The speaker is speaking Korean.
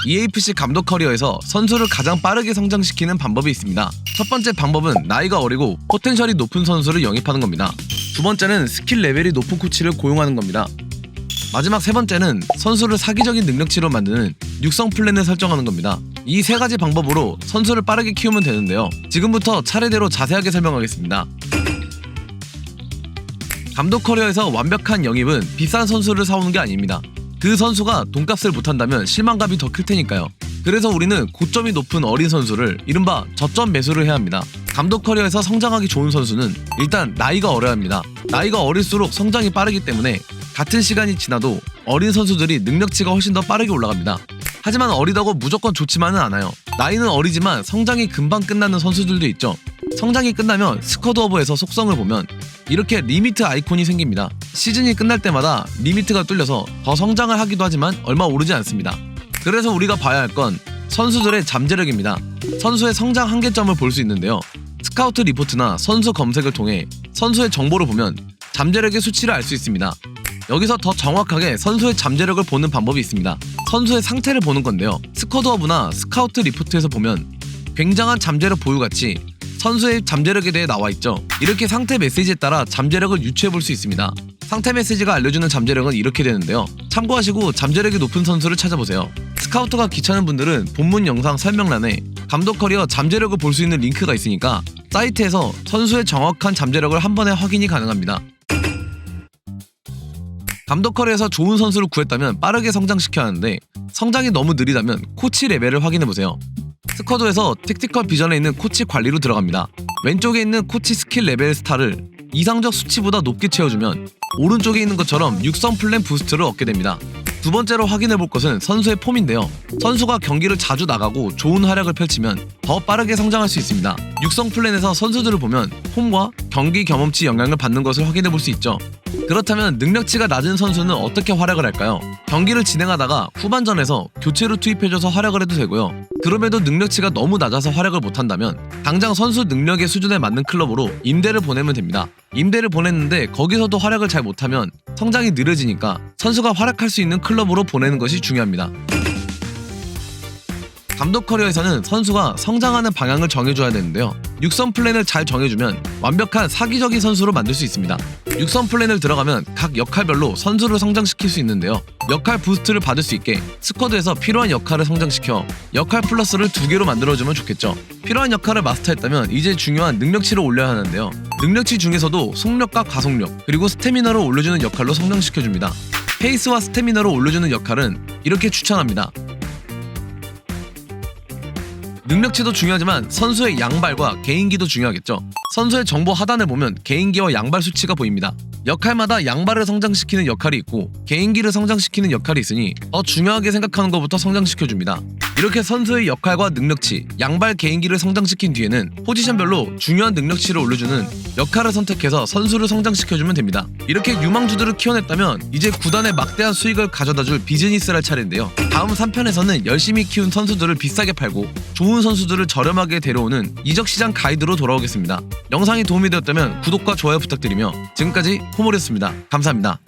EAFC 감독 커리어에서 선수를 가장 빠르게 성장시키는 방법이 있습니다. 첫 번째 방법은 나이가 어리고 포텐셜이 높은 선수를 영입하는 겁니다. 두 번째는 스킬 레벨이 높은 코치를 고용하는 겁니다. 마지막 세 번째는 선수를 사기적인 능력치로 만드는 육성 플랜을 설정하는 겁니다. 이 세 가지 방법으로 선수를 빠르게 키우면 되는데요. 지금부터 차례대로 자세하게 설명하겠습니다. 감독 커리어에서 완벽한 영입은 비싼 선수를 사오는 게 아닙니다. 그 선수가 돈값을 못한다면 실망감이 더 클 테니까요. 그래서 우리는 고점이 높은 어린 선수를 이른바 저점 매수를 해야 합니다. 감독 커리어에서 성장하기 좋은 선수는 일단 나이가 어려야 합니다. 나이가 어릴수록 성장이 빠르기 때문에 같은 시간이 지나도 어린 선수들이 능력치가 훨씬 더 빠르게 올라갑니다. 하지만 어리다고 무조건 좋지만은 않아요. 나이는 어리지만 성장이 금방 끝나는 선수들도 있죠. 성장이 끝나면 스쿼드 오버에서 속성을 보면 이렇게 리미트 아이콘이 생깁니다. 시즌이 끝날 때마다 리미트가 뚫려서 더 성장을 하기도 하지만 얼마 오르지 않습니다. 그래서 우리가 봐야 할 건 선수들의 잠재력입니다. 선수의 성장 한계점을 볼 수 있는데요. 스카우트 리포트나 선수 검색을 통해 선수의 정보를 보면 잠재력의 수치를 알 수 있습니다. 여기서 더 정확하게 선수의 잠재력을 보는 방법이 있습니다. 선수의 상태를 보는 건데요. 스쿼드허브나 스카우트 리포트에서 보면 굉장한 잠재력 보유가치, 선수의 잠재력에 대해 나와있죠. 이렇게 상태 메시지에 따라 잠재력을 유추해볼 수 있습니다. 상태 메시지가 알려주는 잠재력은 이렇게 되는데요. 참고하시고 잠재력이 높은 선수를 찾아보세요. 스카우터가 귀찮은 분들은 본문 영상 설명란에 감독 커리어 잠재력을 볼 수 있는 링크가 있으니까 사이트에서 선수의 정확한 잠재력을 한 번에 확인이 가능합니다. 감독 커리어에서 좋은 선수를 구했다면 빠르게 성장시켜야 하는데 성장이 너무 느리다면 코치 레벨을 확인해보세요. 스쿼드에서 택티컬 비전에 있는 코치 관리로 들어갑니다. 왼쪽에 있는 코치 스킬 레벨 스타를 이상적 수치보다 높게 채워주면 오른쪽에 있는 것처럼 육성 플랜 부스트를 얻게 됩니다. 두 번째로 확인해볼 것은 선수의 폼인데요. 선수가 경기를 자주 나가고 좋은 활약을 펼치면 더 빠르게 성장할 수 있습니다. 육성 플랜에서 선수들을 보면 폼과 경기 경험치 영향을 받는 것을 확인해볼 수 있죠. 그렇다면 능력치가 낮은 선수는 어떻게 활약을 할까요? 경기를 진행하다가 후반전에서 교체로 투입해줘서 활약을 해도 되고요. 그럼에도 능력치가 너무 낮아서 활약을 못한다면 당장 선수 능력의 수준에 맞는 클럽으로 임대를 보내면 됩니다. 임대를 보냈는데 거기서도 활약을 잘 못하면 성장이 느려지니까 선수가 활약할 수 있는 클럽으로 보내는 것이 중요합니다. 감독 커리어에서는 선수가 성장하는 방향을 정해줘야 되는데요. 육성 플랜을 잘 정해주면 완벽한 사기적인 선수로 만들 수 있습니다. 육성 플랜을 들어가면 각 역할별로 선수를 성장시킬 수 있는데요. 역할 부스트를 받을 수 있게 스쿼드에서 필요한 역할을 성장시켜 역할 플러스를 2개로 만들어주면 좋겠죠. 필요한 역할을 마스터했다면 이제 중요한 능력치를 올려야 하는데요. 능력치 중에서도 속력과 가속력 그리고 스태미너를 올려주는 역할로 성장시켜줍니다. 페이스와 스태미너를 올려주는 역할은 이렇게 추천합니다. 능력치도 중요하지만 선수의 양발과 개인기도 중요하겠죠. 선수의 정보 하단을 보면 개인기와 양발 수치가 보입니다. 역할마다 양발을 성장시키는 역할이 있고 개인기를 성장시키는 역할이 있으니 더 중요하게 생각하는 것부터 성장시켜줍니다. 이렇게 선수의 역할과 능력치, 양발 개인기를 성장시킨 뒤에는 포지션별로 중요한 능력치를 올려주는 역할을 선택해서 선수를 성장시켜주면 됩니다. 이렇게 유망주들을 키워냈다면 이제 구단에 막대한 수익을 가져다줄 비즈니스를 할 차례인데요. 다음 3편에서는 열심히 키운 선수들을 비싸게 팔고 좋은 선수들을 저렴하게 데려오는 이적시장 가이드로 돌아오겠습니다. 영상이 도움이 되었다면 구독과 좋아요 부탁드리며 지금까지 호몰이었습니다. 감사합니다.